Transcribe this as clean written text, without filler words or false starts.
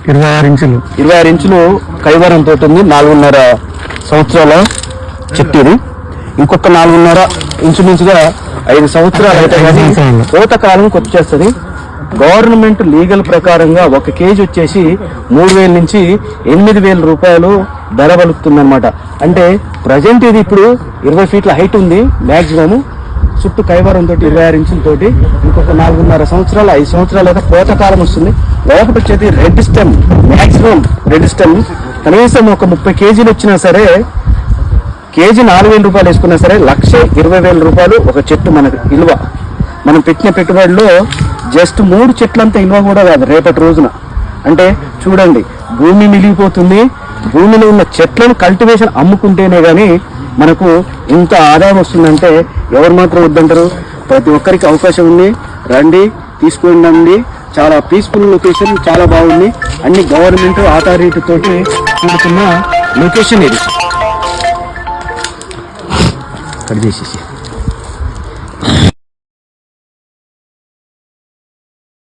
26 ఇంచులు కైవరం తోటి ఉంది. 4.5 సంవత్సరాల చెట్టు ఇది. ఇంకొక 4.5 ఇంచుమించుగా 5 సంవత్సరాలు అయితే కానీ కోత కాలంకి వచ్చేస్తుంది. గవర్నమెంట్ లీగల్ ప్రకారంగా 1 కేజీ వచ్చేసి 3,000 నుంచి 8,000 రూపాయలు ధర పలుకుతుంది అనమాట. అంటే ప్రజెంట్ ఇది ఇప్పుడు 20 ఫీట్ల హైట్ ఉంది మ్యాక్సిమం. చుట్టూ కైవరం తోటి 26 ఇంచులతోటి ఇంకొక 4.5 సంవత్సరాలు 5 సంవత్సరాలు అయితే కోత కాలం వస్తుంది. లోపల వచ్చేది red stem, maximum red stem. కనీసం ఒక 30 కేజీలు వచ్చినా సరే, కేజీ 4,000 రూపాయలు వేసుకున్నా సరే 1,20,000 రూపాయలు ఒక చెట్టు మనకు విలువ. మనం పెట్టిన పెట్టుబడిలో జస్ట్ 3 చెట్లంతా విలువ కూడా కాదు రేపటి రోజున. అంటే చూడండి, భూమి మిగిలిపోతుంది. భూమిలో ఉన్న చెట్లను కల్టివేషన్ అమ్ముకుంటేనే కానీ మనకు ఇంత ఆదాయం వస్తుందంటే ఎవరు మాత్రం వద్దంటారు? ప్రతి ఒక్కరికి అవకాశం ఉంది, రండి తీసుకుండండి. చాలా పీస్ఫుల్ లొకేషన్, చాలా బాగుంది. అన్ని గవర్నమెంట్ అథారిటీ తోటి కూడుకున్న లొకేషన్ ఇది. కట్ చేసేసి